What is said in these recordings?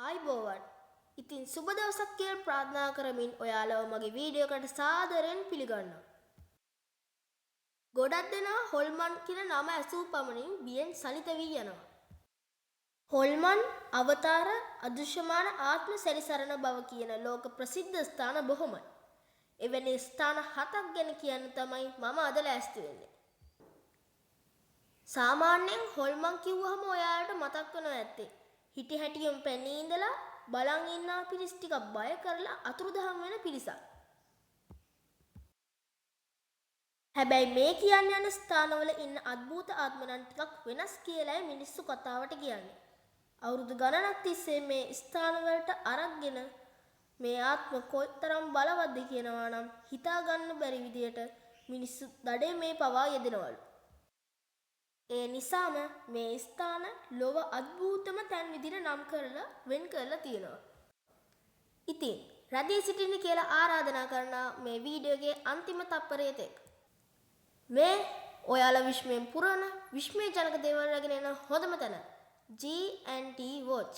ආයිබෝවන්. ඉතින් සුබ දවසක් කියලා ප්‍රාර්ථනා කරමින් ඔයාලව මගේ වීඩියෝ එකට සාදරයෙන් පිළිගන්නවා. ගොඩක් දෙනා හොල්මන් කියන නම ඇසූ පමණින් බියෙන් සලිත වී යනවා. හොල්මන් අවතාර අදෘශ්‍යමාන ආත්ම සැරිසරන බව කියන ලෝක ප්‍රසිද්ධ ස්ථාන බොහොමයි. එවැනි ස්ථාන 7ක් ගැන කියන්න තමයි මම අද ලෑස්ති වෙන්නේ. සාමාන්‍යයෙන් හොල්මන් කිව්වහම ඔයාලට මතක් වෙනවා ඇත්තේ හිටි හැටියෙන් පැනී ඉඳලා බලන් ඉන්න පිරිස් ටිකක් බය කරලා අතුරුදහන් වෙන පිරිසක්. හැබැයි මේ කියන්න යන ස්ථානවල ඉන්න අద్භූත ආත්ම නම් ටිකක් වෙනස් කියලායි මිනිස්සු කතාවට කියන්නේ. අවුරුදු ගණනක් තිස්සේ මේ ස්ථානවලට අරගෙන මේ ආත්ම කොතරම් බලවත්ද කියනවා නම් හිතා ගන්න බැරි විදියට මිනිස්සු දඩේ මේ පවා යෙදෙනවලු. ඒ නිසාම මේ ස්ථාන ලොව අద్භූතම තැන් විදිහට නම් කරලා වෙන් කරලා තියෙනවා. ඉතින් රැඳී සිටින්න කියලා ආරාධනා කරනවා මේ වීඩියෝගේ අන්තිම තප්පරයේ තෙක්. මේ ඔයාලා විශ්මයෙන් පුරන විශ්මයජනක දේවල් රැගෙන එන හොඳම තැන G&T Watch.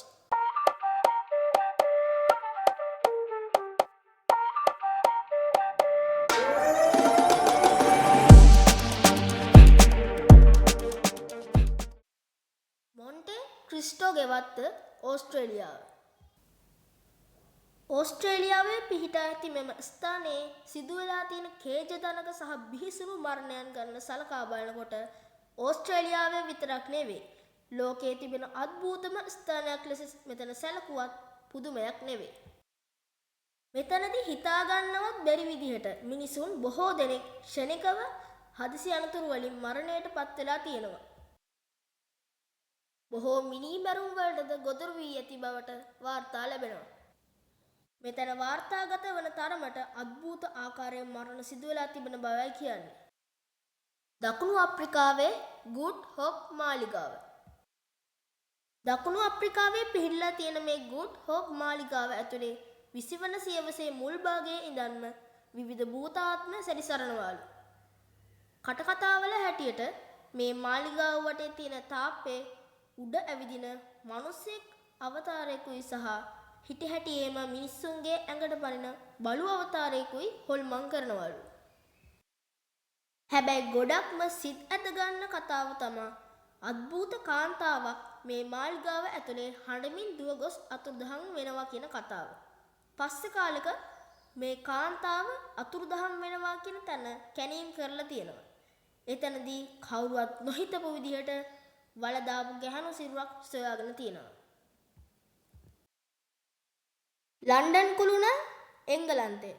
මොන්ටේ ක්‍රිස්ටෝ ගෙවත්ත ඕස්ට්‍රේලියාව. ඕස්ට්‍රේලියාවේ පිහිටා ඇති මෙම ස්ථානයේ සිදුවලා තියෙන කේජජනක සහ බිහිසුණු මරණයන් ගන්න සලකා බලනකොට ඕස්ට්‍රේලියාවේ විතරක් නෙවෙයි ලෝකයේ තිබෙන අద్භූතම ස්ථානයක් ලෙස මෙතන සැලකුවත් පුදුමයක් නෙවෙයි. මෙතනදී හිතා ගන්නවත් බැරි විදිහට මිනිසුන් බොහෝ දෙනෙක් ක්ෂණිකව හදිසි අනතුරු වලින් මරණයට පත් වෙලා තියෙනවා. බොහෝ මිනිමරුන් වලටද ගොදුරු වී ඇති බවට වාර්තා ලැබෙනවා. මෙතන වාර්තාගත වන තරමට අద్භූත ආකාරයෙන් මරණ සිදු වෙලා තිබෙන බවයි කියන්නේ. දකුණු අප්‍රිකාවේ ගුඩ් හොප් මාලිගාව. දකුණු අප්‍රිකාවේ පිහිටලා තියෙන මේ ගුඩ් හොප් මාලිගාව ඇතුලේ 20 වන සියවසේ මුල් භාගයේ ඉඳන්ම විවිධ භූතාත්ම සැරිසරනවලු. කටකතාවල හැටියට මේ මාලිගාව වටේ තියෙන තාප්පේ උඩ ඇවිදින මිනිසෙක් අවතාරයකුයි සහ හිටි හැටියේම මිනිස්සුන්ගේ ඇඟට පනින බලු අවතාරයකුයි හොල්මන් කරනවලු. හැබැයි ගොඩක්ම සිත් ඇද ගන්න කතාව තමයි අద్භූත කාන්තාවක් මේ මාලිගාව ඇතුලේ හඬමින් දුව ගොස් අතුරුදහන් වෙනවා කියන කතාව. පස්සේ කාලෙක මේ කාන්තාව අතුරුදහන් වෙනවා කියන තැන කැණීම් කරලා තියෙනවා. එතනදී කවුරුවත් නොහිතපු විදිහට වල දාපු ගැහණු සිරුරක් සොයාගෙන තියෙනවා. ලන්ඩන් කුළුණ එංගලන්තය.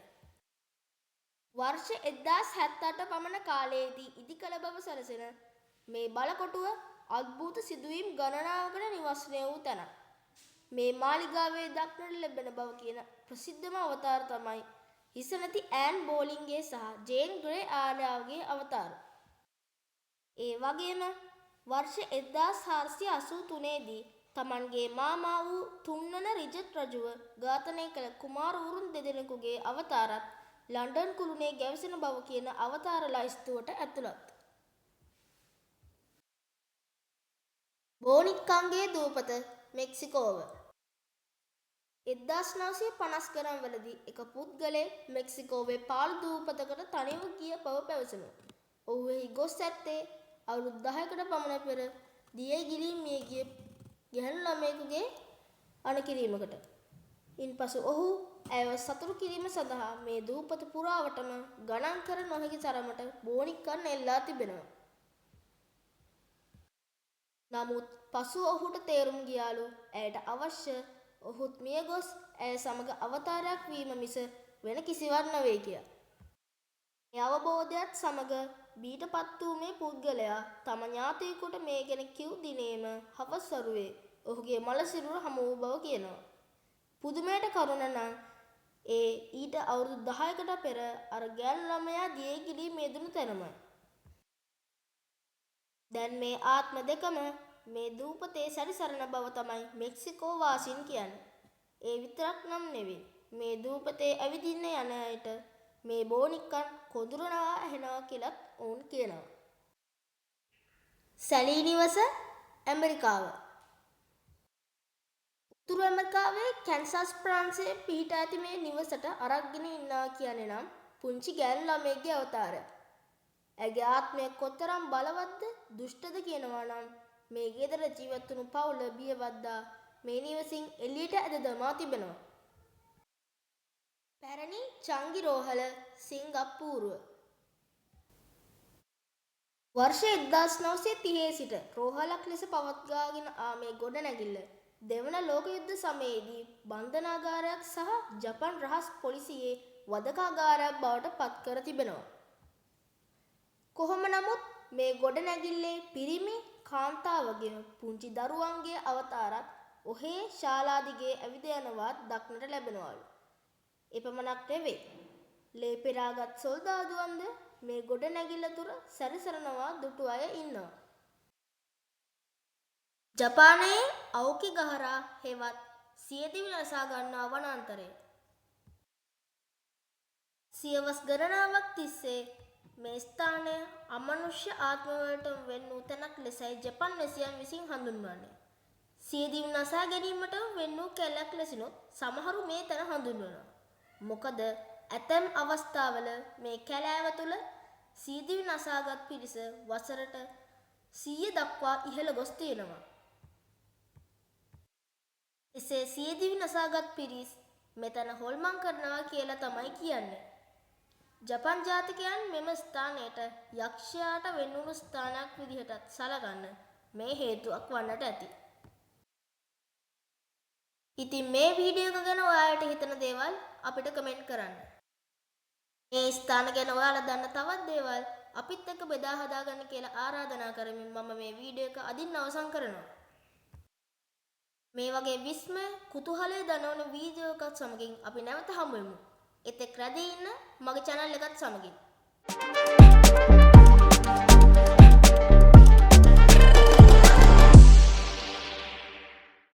වර්ෂ 1078 පමණ කාලයේදී ඉදිකළ බව සැලසෙන මේ බලකොටුව අద్භූත සිදුවීම් ගණනාවකට නිවස්නය වූ තැන. මේ මාලිගාවේ දක්නට ලැබෙන බව කියන ප්‍රසිද්ධම අවතාර තමයි හිස නැති ඇන් බෝලින්ගේ සහ ජේන් ග්‍රේ ආර්යාවගේ අවතාර. ඒ වගේම වර්ෂ 1483 දී තමන්ගේ මාමා වූ තුන්වන රිජට් රජුව ඝාතනය කළ කුමාරවරුන් දෙදෙනෙකුගේ අවතාරත් ලන්ඩන් කුළුණේ ගැවසෙන බව කියන අවතාර ලයිස්තුවට ඇතුළත්. බෝනික්කන්ගේ දූපත මෙක්සිකෝව. 1950 ගණන් වලදී එක පුද්ගලයෙක් මෙක්සිකෝවේ පාළු දූපතකට තනිව ගිය බව පැවසෙනවා. ඔහු එහි ගොස් ඇත්තේ අවුරුදු 10කට පමණ පෙර දියේ ගිලී මිය ගිය ගැහැණු ළමයෙකුගේ අණකිරීමකට. ඉන්පසු ඔහු ඇයව සතුටු කිරීම සඳහා මේ දූපත පුරාවටම ගණන් කර නොහැකි තරමට බෝනික්කන් එල්ලා තිබෙනවා. නමුත් පසුව ඔහුට තේරුම් ගියාලු ඇයට අවශ්‍ය ඔහුත් මිය ගොස් ඇය සමග අවතාරයක් වීම මිස වෙන කිසිවක් නොවේ කියා. මේ අවබෝධයත් සමග බීටපත් වූ මේ පුද්ගලයා තම ඥාතීෙකුට මේ ගැන කිව් දිනේම හවස් වරුවේ ඔහුගේ මල සිරුර හමු වූ බව කියනවා. පුදුමයට කරුණ නම් ඒ ඊට අවුරුදු 10කට පෙර අර ගෑනු ළමයා දියේ ගිලී මිදුණු තැනමයි. දැන් මේ ආත්ම දෙකම මේ දූපතේ සැරිසරන බව තමයි මෙක්සිකෝ වාසීන් කියන්නේ. ඒ විතරක් නම් නෙවෙයි මේ දූපතේ ඇවිදින්න යන අයට මේ බෝනික්කන් කොඳුරනවා ඇහෙනවා කියලත් ඔවුන් කියනවා. සැලී නිවස ඇමරිකාව. උතුරු ඇමරිකාවේ කැන්සස් ප්‍රාන්තයේ පිහිටා ඇති මේ නිවසට අරක්ගෙන ඉන්නවා කියන්නේ නම් පුංචි ගෑනු ළමයෙක්ගේ අවතාරයක්. ඇගේ ආත්මය කොතරම් බලවත්ද දුෂ්ටද කියනවා නම් මේ ගෙදර ජීවත් වුණු පවුල බියවද්දා මේ නිවසින් එළියට ඇද දමා තිබෙනවා. පැරණි චංගි රෝහල සිංගප්පූරුව. වර්ෂ 1930 සිට රෝහලක් ලෙස පවත්වාගෙන ආ මේ ගොඩනැගිල්ල දෙවන ලෝක යුද්ධ සමයේදී බන්ධනාගාරයක් සහ ජපන් රහස් පොලිසියේ වධකාගාරයක් බවට පත් කර තිබෙනවා. කොහොම නමුත් මේ ගොඩනැගිල්ලේ පිරිමි කාන්තාවගේ පුංචි දරුවන්ගේ අවතාරත් ඔහේ ශාලා දිගේ ඇවිද යනවත් දක්නට ලැබෙනවලු. එපමණක් නෙවෙයි. ලේ පෙරාගත් සොල්දාදුවන්ද මේ ගොඩනැගිල්ල තුර සැරිසරනවා දුටු අය ඉන්නවා. ජපානයේ අවුකිගහරා හෙවත් සියදිවි නසා ගන්නා වනාන්තරය. සියවස් ගණනාවක් තිස්සේ මේ ස්ථානය අමනුෂ්‍ය ආත්මවලට වෙන් වූ තැනක් ලෙසයි ජපන් වැසියන් විසින් හඳුන්වන්නේ. සියදිවි නසා ගැනීමට වෙන් වූ කැලයක් ලෙසිනුත් සමහරු මේ තැන හඳුන්වනවා. මොකද ඇතැම් අවස්ථාවල මේ කැලෑව තුළ සියදිවි නසාගත් පිරිස වසරට 100 දක්වා ඉහළ ගොස් තියෙනවා. එසේ සියදිවි නසාගත් පිරිස් මෙතන හොල්මන් කරනවා කියලා තමයි කියන්නේ. ජපන් ජාතිකයන් මෙම ස්ථානයට යක්ෂයාට වෙන්වුණු ස්ථානයක් විදිහටත් සලකන්න මේ හේතුවක් වන්නට ඇති. ඉතින් මේ වීඩියෝ එක ගැන ඔයාලට හිතන දේවල් අපිට කමෙන්ට් කරන්න. මේ ස්ථාන ගැන ඔයාලා දන්න තවත් දේවල් අපිත් එක්ක බෙදා හදා ගන්න කියලා ආරාධනා කරමින් මම මේ වීඩියෝ එක අදින්න අවසන් කරනවා. මේ වගේ විස්මය කුතුහලය දනවන වීඩියෝ එකක් සමගින් අපි නැවත හමු වෙමු. එතෙක් රැඳී ඉන්න මගේ channel එකත් සමගින්.